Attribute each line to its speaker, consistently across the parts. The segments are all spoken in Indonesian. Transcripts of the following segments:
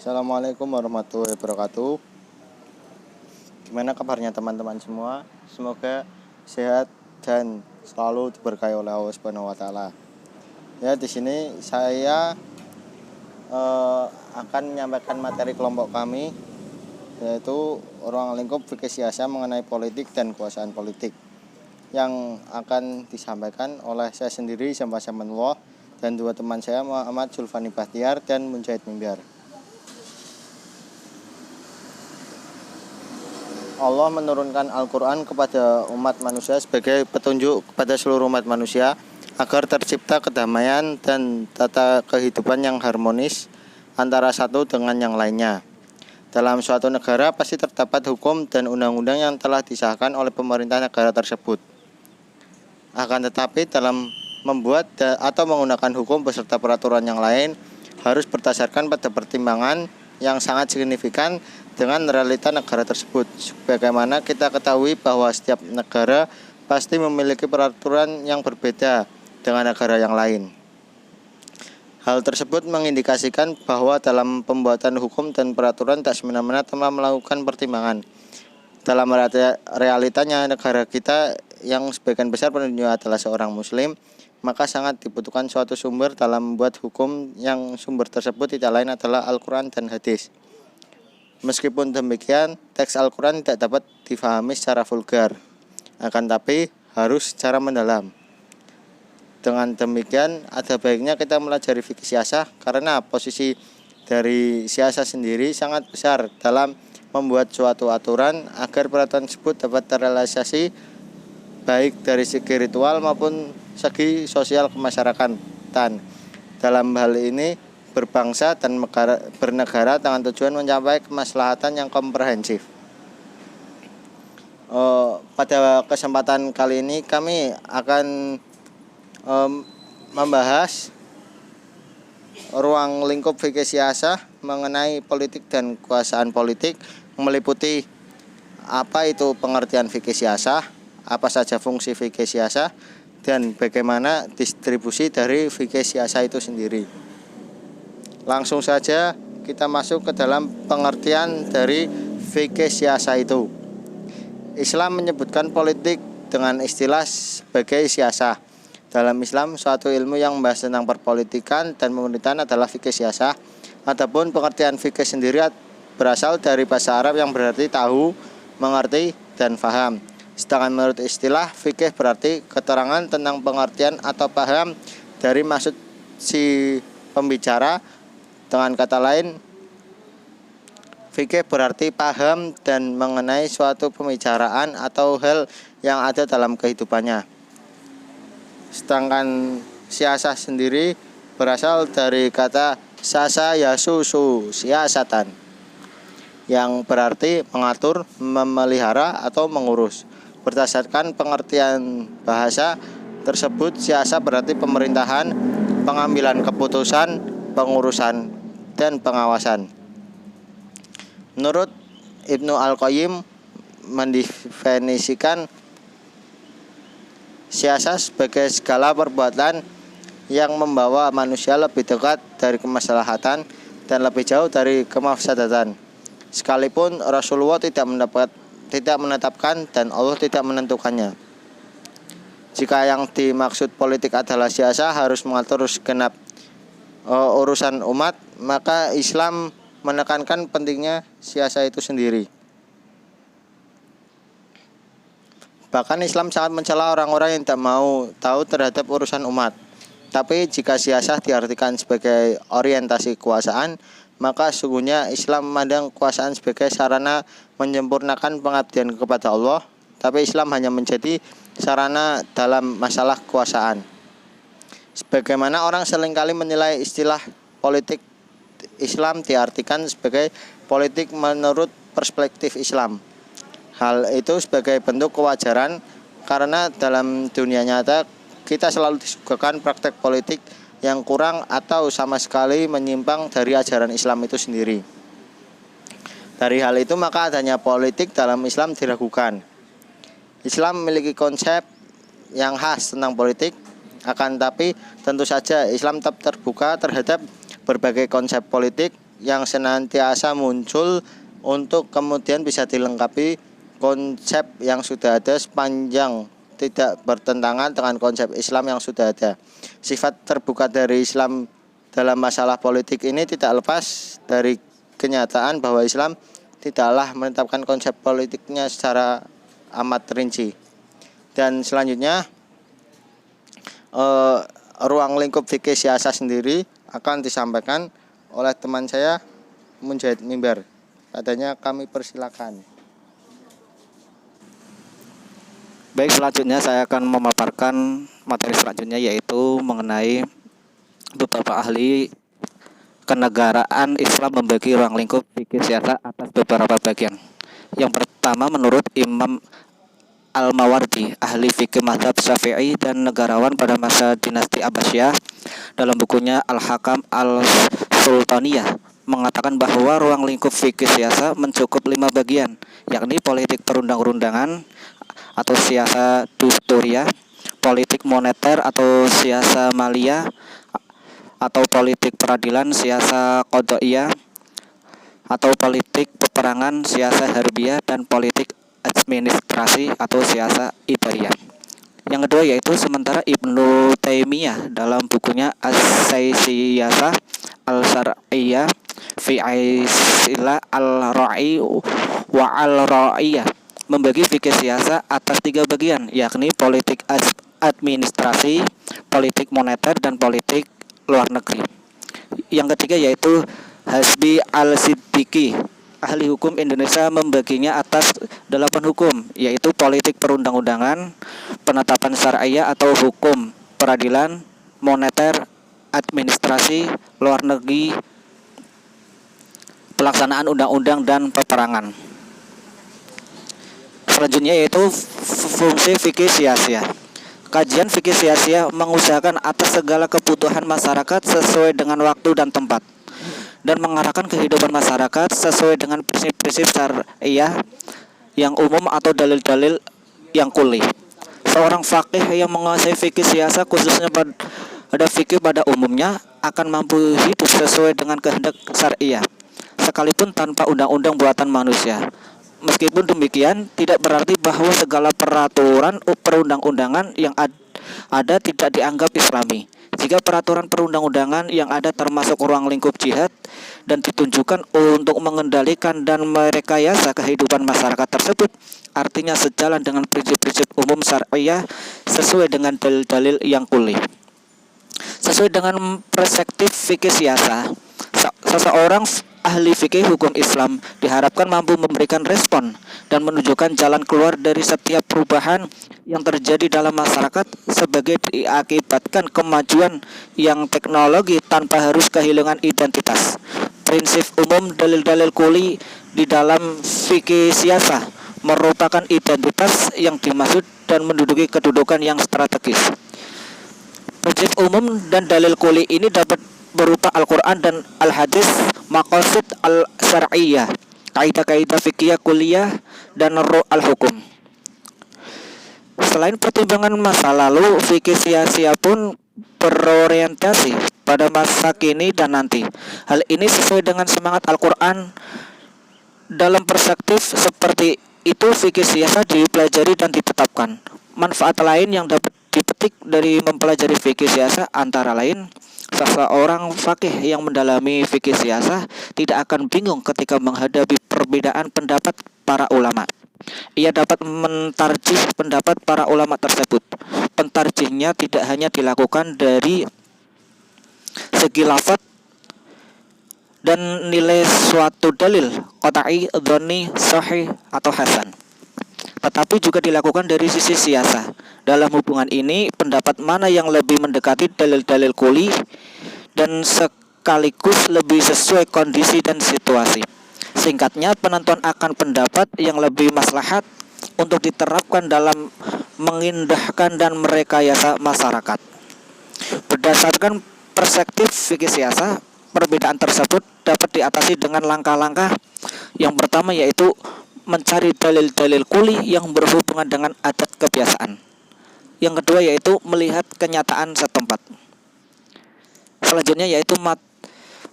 Speaker 1: Assalamualaikum warahmatullahi wabarakatuh. Gimana kabarnya teman-teman semua? Semoga sehat dan selalu diberkahi oleh Allah Subhanahu wa taala. Ya, di sini saya akan menyampaikan materi kelompok kami, yaitu ruang lingkup fikih siasa mengenai politik dan kekuasaan politik, yang akan disampaikan oleh saya sendiri Syamsa Samanullah dan dua teman saya, Muhammad Zulfani Bahtiar dan Munjahid Mimbar. Allah menurunkan Al-Quran kepada umat manusia sebagai petunjuk kepada seluruh umat manusia agar tercipta kedamaian dan tata kehidupan yang harmonis antara satu dengan yang lainnya. Dalam suatu negara pasti terdapat hukum dan undang-undang yang telah disahkan oleh pemerintah negara tersebut. Akan tetapi dalam membuat atau menggunakan hukum beserta peraturan yang lain harus berdasarkan pada pertimbangan yang sangat signifikan dengan realita negara tersebut. Sebagaimana kita ketahui bahwa setiap negara pasti memiliki peraturan yang berbeda dengan negara yang lain. Hal tersebut mengindikasikan bahwa dalam pembuatan hukum dan peraturan tak semena-mena tanpa melakukan pertimbangan. Dalam realitanya negara kita yang sebagian besar penduduknya adalah seorang muslim, maka sangat dibutuhkan suatu sumber dalam membuat hukum yang sumber tersebut tidak lain adalah Al-Quran dan hadis. Meskipun demikian, teks Al-Quran tidak dapat difahami secara vulgar, akan tapi harus secara mendalam. Dengan demikian, ada baiknya kita pelajari fikih siasah karena posisi dari siasah sendiri sangat besar dalam membuat suatu aturan agar peraturan tersebut dapat terrealisasi baik dari segi ritual maupun segi sosial kemasyarakatan. Dalam hal ini berbangsa dan bernegara dengan tujuan mencapai kemaslahatan yang komprehensif. Pada kesempatan kali ini kami akan membahas ruang lingkup fikih siasah mengenai politik dan kekuasaan politik, meliputi apa itu pengertian fikih siasah, apa saja fungsi fikih siasah, dan bagaimana distribusi dari fikih siasah itu sendiri. Langsung saja kita masuk ke dalam pengertian dari fikih siasah itu. Islam menyebutkan politik dengan istilah sebagai siasah. Dalam Islam, suatu ilmu yang membahas tentang perpolitikan dan pemerintahan adalah fikih siasah. Adapun pengertian fikih sendiri berasal dari bahasa Arab yang berarti tahu, mengerti, dan faham. Sedangkan menurut istilah, fikih berarti keterangan tentang pengertian atau paham dari maksud si pembicara. Dengan kata lain, fikih berarti paham dan mengenai suatu pembicaraan atau hal yang ada dalam kehidupannya. Sedangkan siasah sendiri berasal dari kata sasa yasusu siasatan, yang berarti mengatur, memelihara, atau mengurus. Berdasarkan pengertian bahasa tersebut, siasah berarti pemerintahan, pengambilan keputusan, pengurusan, dan pengawasan. Menurut Ibnu Al-Qayyim mendefinisikan siasah sebagai segala perbuatan yang membawa manusia lebih dekat dari kemaslahatan dan lebih jauh dari kemafsadatan. Sekalipun Rasulullah tidak menetapkan dan Allah tidak menentukannya. Jika yang dimaksud politik adalah siasah harus mengatur segenap urusan umat, maka Islam menekankan pentingnya siasah itu sendiri. Bahkan Islam sangat mencela orang-orang yang tak mau tahu terhadap urusan umat. Tapi jika siasah diartikan sebagai orientasi kekuasaan, maka sesungguhnya Islam memandang kekuasaan sebagai sarana menyempurnakan pengabdian kepada Allah. Tapi Islam hanya menjadi sarana dalam masalah kekuasaan. Sebagaimana orang seringkali menilai istilah politik Islam diartikan sebagai politik menurut perspektif Islam. Hal itu sebagai bentuk kewajaran karena dalam dunia nyata kita selalu disuguhkan praktek politik yang kurang atau sama sekali menyimpang dari ajaran Islam itu sendiri. Dari hal itu maka adanya politik dalam Islam diragukan. Islam memiliki konsep yang khas tentang politik. Akan tapi tentu saja Islam tetap terbuka terhadap berbagai konsep politik yang senantiasa muncul untuk kemudian bisa dilengkapi konsep yang sudah ada sepanjang tidak bertentangan dengan konsep Islam yang sudah ada. Sifat terbuka dari Islam dalam masalah politik ini tidak lepas dari kenyataan bahwa Islam tidaklah menetapkan konsep politiknya secara amat rinci. Dan selanjutnya ruang lingkup fikih siasa sendiri akan disampaikan oleh teman saya Munjahid Mimbar. Padanya kami persilakan.
Speaker 2: Baik, selanjutnya saya akan memaparkan materi selanjutnya, yaitu mengenai beberapa ahli kenegaraan Islam membagi ruang lingkup fikih siasa atas beberapa bagian. Yang pertama, menurut Imam Al-Mawardi, ahli fikih mazhab Syafi'i dan negarawan pada masa dinasti Abbasiyah, dalam bukunya Al-Hakam Al-Sultaniyah, mengatakan bahwa ruang lingkup fikih siasa mencakup 5 bagian, yakni politik perundang-undangan atau siasa dusturiyah, politik moneter atau siasa maliyah, atau politik peradilan siasa qada'iyah, atau politik peperangan siasa harbiyah, dan politik administrasi atau siasa idariyah. Yang kedua yaitu sementara Ibnu Taimiyah dalam bukunya As-Siyasah Al-Syar'iyyah fi Aisila Al-Ra'i wa Al-Ra'iyah membagi fikih siasa atas 3 bagian, yakni politik administrasi, politik moneter, dan politik luar negeri. Yang ketiga yaitu Hasbi Al-Siddiqi, ahli hukum Indonesia, membaginya atas 8 hukum, yaitu politik perundang-undangan, penetapan syariah atau hukum peradilan, moneter, administrasi, luar negeri, pelaksanaan undang-undang, dan peperangan. Selanjutnya yaitu fungsi fikih siasa. Kajian fikih siasa mengusahakan atas segala kebutuhan masyarakat sesuai dengan waktu dan tempat, dan mengarahkan kehidupan masyarakat sesuai dengan prinsip-prinsip syariah yang umum atau dalil-dalil yang kuli. Seorang faqih yang menguasai fikih siasa, khususnya pada fikih pada umumnya, akan mampu hidup sesuai dengan kehendak syariah, sekalipun tanpa undang-undang buatan manusia. Meskipun demikian, tidak berarti bahwa segala peraturan perundang-undangan yang ada tidak dianggap islami. Jika peraturan perundang-undangan yang ada termasuk ruang lingkup jihad dan ditunjukkan untuk mengendalikan dan merekayasa kehidupan masyarakat tersebut, artinya sejalan dengan prinsip-prinsip umum syariah sesuai dengan dalil-dalil yang kuli. Sesuai dengan perspektif fikih siasa, seseorang ahli fikih hukum Islam diharapkan mampu memberikan respon dan menunjukkan jalan keluar dari setiap perubahan yang terjadi dalam masyarakat sebagai diakibatkan kemajuan yang teknologi tanpa harus kehilangan identitas. Prinsip umum dalil-dalil kuli di dalam fikih siasa merupakan identitas yang dimaksud dan menduduki kedudukan yang strategis. Prinsip umum dan dalil kuli ini dapat berupa Al-Quran dan Al-Hadis, maqasid al-syar'iyyah, kaidah-kaidah fikih kuliah, dan al-hukum. Selain pertimbangan masa lalu, fikih siasa pun berorientasi pada masa kini dan nanti. Hal ini sesuai dengan semangat Al-Quran. Dalam perspektif seperti itu, fikih siasa dipelajari dan ditetapkan. Manfaat lain yang dapat dipetik dari mempelajari fikih siasa antara lain, seseorang fakih yang mendalami fikih siasa tidak akan bingung ketika menghadapi perbedaan pendapat para ulama. Ia dapat mentarjih pendapat para ulama tersebut. Pentarjihnya tidak hanya dilakukan dari segi lafaz dan nilai suatu dalil qat'i, dhani, sahih, atau hasan, tetapi juga dilakukan dari sisi siasa. Dalam hubungan ini, pendapat mana yang lebih mendekati dalil-dalil kuli dan sekaligus lebih sesuai kondisi dan situasi. Singkatnya, penentuan akan pendapat yang lebih maslahat untuk diterapkan dalam mengindahkan dan merekayasa masyarakat. Berdasarkan perspektif fikih siasa, perbedaan tersebut dapat diatasi dengan langkah-langkah. Yang pertama yaitu mencari dalil-dalil kuli yang berhubungan dengan adat kebiasaan. Yang kedua yaitu melihat kenyataan setempat. Selanjutnya yaitu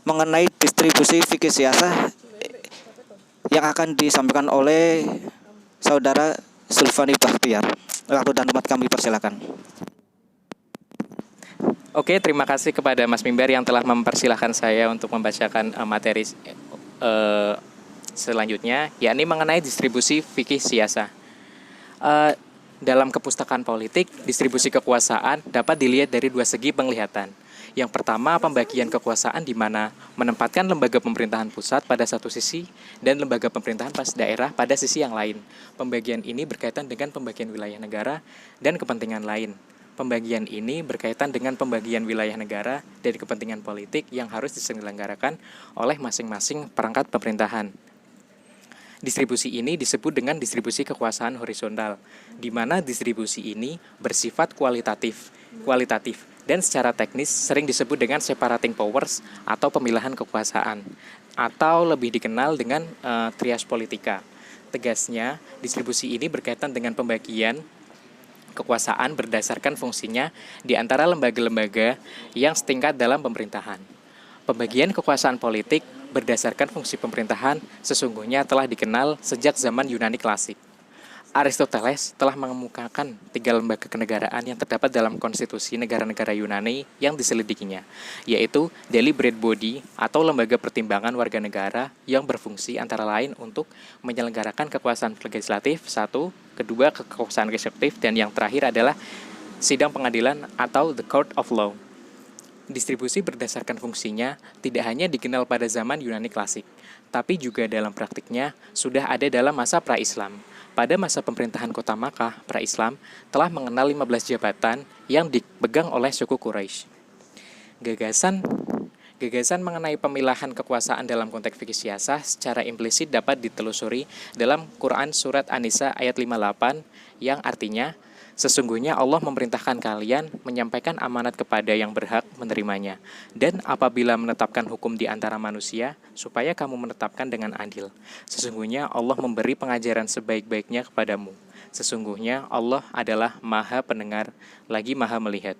Speaker 2: mengenai distribusi fikih siasah yang akan disampaikan oleh Saudara Zulfani Bahtiar. Waktu dan tempat kami persilakan.
Speaker 3: Oke, terima kasih kepada Mas Mimbar yang telah mempersilahkan saya untuk membacakan materi selanjutnya, yakni mengenai distribusi fikih siasah. Dalam kepustakaan politik, distribusi kekuasaan dapat dilihat dari dua segi penglihatan. Yang pertama, pembagian kekuasaan di mana menempatkan lembaga pemerintahan pusat pada satu sisi dan lembaga pemerintahan daerah pada sisi yang lain. Pembagian ini berkaitan dengan pembagian wilayah negara dan kepentingan lain. Pembagian ini berkaitan dengan pembagian wilayah negara dan kepentingan politik yang harus diselenggarakan oleh masing-masing perangkat pemerintahan. Distribusi ini disebut dengan distribusi kekuasaan horizontal, di mana distribusi ini bersifat kualitatif dan secara teknis sering disebut dengan separating powers atau pemilahan kekuasaan, atau lebih dikenal dengan trias politika. Tegasnya, distribusi ini berkaitan dengan pembagian kekuasaan berdasarkan fungsinya di antara lembaga-lembaga yang setingkat dalam pemerintahan. Pembagian kekuasaan politik berdasarkan fungsi pemerintahan sesungguhnya telah dikenal sejak zaman Yunani klasik. Aristoteles telah mengemukakan 3 lembaga kenegaraan yang terdapat dalam konstitusi negara-negara Yunani yang diselidikinya, yaitu deliberate body atau lembaga pertimbangan warga negara yang berfungsi antara lain untuk menyelenggarakan kekuasaan legislatif, 1, kedua kekuasaan eksekutif, dan yang terakhir adalah sidang pengadilan atau the court of law. Distribusi berdasarkan fungsinya tidak hanya dikenal pada zaman Yunani klasik, tapi juga dalam praktiknya sudah ada dalam masa pra-Islam. Pada masa pemerintahan kota Makkah, pra-Islam telah mengenal 15 jabatan yang dipegang oleh suku Quraisy. Gagasan mengenai pemilahan kekuasaan dalam konteks fikih siasah secara implisit dapat ditelusuri dalam Quran Surat An-Nisa ayat 58 yang artinya, sesungguhnya Allah memerintahkan kalian menyampaikan amanat kepada yang berhak menerimanya. Dan apabila menetapkan hukum di antara manusia, supaya kamu menetapkan dengan adil. Sesungguhnya Allah memberi pengajaran sebaik-baiknya kepadamu. Sesungguhnya Allah adalah Maha Pendengar, lagi Maha Melihat.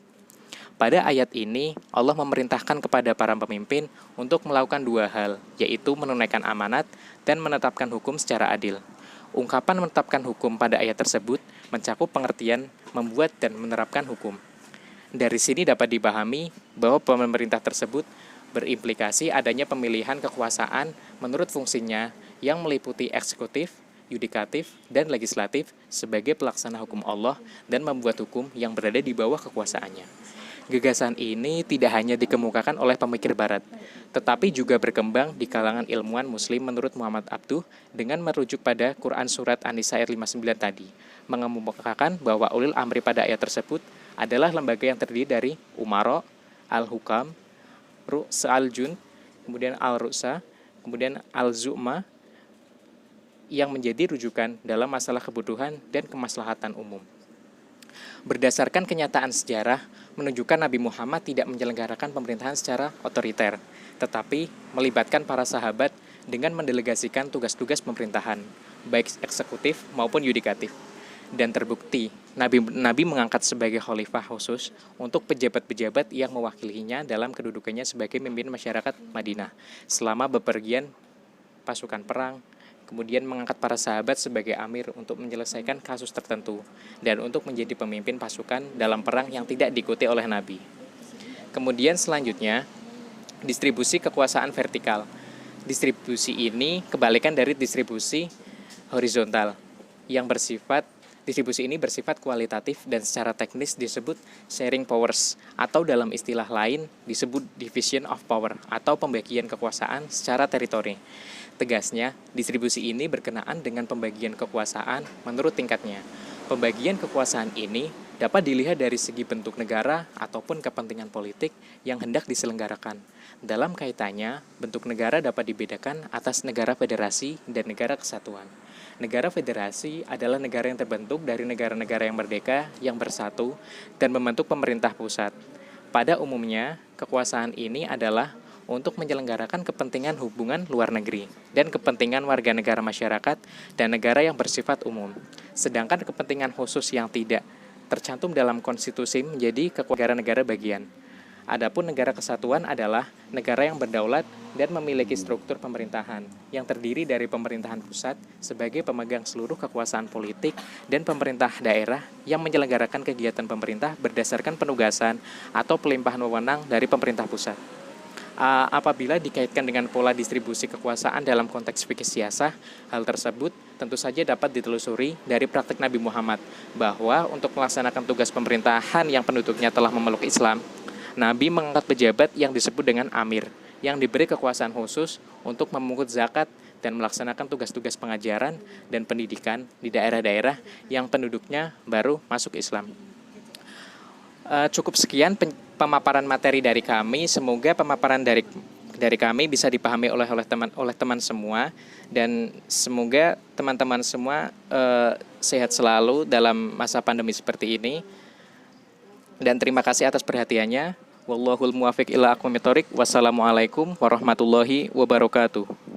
Speaker 3: Pada ayat ini, Allah memerintahkan kepada para pemimpin untuk melakukan 2 hal, yaitu menunaikan amanat dan menetapkan hukum secara adil. Ungkapan menetapkan hukum pada ayat tersebut mencakup pengertian membuat dan menerapkan hukum. Dari sini dapat dipahami bahwa pemerintah tersebut berimplikasi adanya pemilihan kekuasaan menurut fungsinya yang meliputi eksekutif, yudikatif, dan legislatif sebagai pelaksana hukum Allah dan membuat hukum yang berada di bawah kekuasaannya. Gagasan ini tidak hanya dikemukakan oleh pemikir barat, tetapi juga berkembang di kalangan ilmuwan muslim menurut Muhammad Abduh dengan merujuk pada Quran Surat An-Nisa ayat 59 tadi, mengemukakan bahwa ulil amri pada ayat tersebut adalah lembaga yang terdiri dari umaro, al-hukam, ru'sa al-jun, kemudian al-ru'sa, kemudian al-zu'ma, yang menjadi rujukan dalam masalah kebutuhan dan kemaslahatan umum. Berdasarkan kenyataan sejarah, menunjukkan Nabi Muhammad tidak menyelenggarakan pemerintahan secara otoriter, tetapi melibatkan para sahabat dengan mendelegasikan tugas-tugas pemerintahan, baik eksekutif maupun yudikatif. Dan terbukti, Nabi mengangkat sebagai khalifah khusus untuk pejabat-pejabat yang mewakilinya dalam kedudukannya sebagai pemimpin masyarakat Madinah selama bepergian pasukan perang, kemudian mengangkat para sahabat sebagai amir untuk menyelesaikan kasus tertentu dan untuk menjadi pemimpin pasukan dalam perang yang tidak diikuti oleh Nabi. Kemudian selanjutnya, distribusi kekuasaan vertikal. Distribusi ini kebalikan dari distribusi horizontal yang distribusi ini bersifat kualitatif dan secara teknis disebut sharing powers atau dalam istilah lain disebut division of power atau pembagian kekuasaan secara teritori. Tegasnya, distribusi ini berkenaan dengan pembagian kekuasaan menurut tingkatnya. Pembagian kekuasaan ini dapat dilihat dari segi bentuk negara ataupun kepentingan politik yang hendak diselenggarakan. Dalam kaitannya, bentuk negara dapat dibedakan atas negara federasi dan negara kesatuan. Negara federasi adalah negara yang terbentuk dari negara-negara yang merdeka, yang bersatu, dan membentuk pemerintah pusat. Pada umumnya, kekuasaan ini adalah untuk menyelenggarakan kepentingan hubungan luar negeri dan kepentingan warga negara masyarakat dan negara yang bersifat umum. Sedangkan kepentingan khusus yang tidak tercantum dalam konstitusi menjadi negara-negara bagian. Adapun negara kesatuan adalah negara yang berdaulat dan memiliki struktur pemerintahan yang terdiri dari pemerintahan pusat sebagai pemegang seluruh kekuasaan politik dan pemerintah daerah yang menyelenggarakan kegiatan pemerintah berdasarkan penugasan atau pelimpahan wewenang dari pemerintah pusat. Apabila dikaitkan dengan pola distribusi kekuasaan dalam konteks fikih siasah, hal tersebut tentu saja dapat ditelusuri dari praktik Nabi Muhammad bahwa untuk melaksanakan tugas pemerintahan yang penduduknya telah memeluk Islam, Nabi mengangkat pejabat yang disebut dengan amir, yang diberi kekuasaan khusus untuk memungut zakat dan melaksanakan tugas-tugas pengajaran dan pendidikan di daerah-daerah yang penduduknya baru masuk Islam. Cukup sekian pemaparan materi dari kami. Semoga pemaparan dari kami bisa dipahami oleh teman semua, dan semoga teman-teman semua sehat selalu dalam masa pandemi seperti ini. Dan terima kasih atas perhatiannya. Wallahul muwaffiq ila aqwamit thoriq. Wassalamualaikum warahmatullahi wabarakatuh.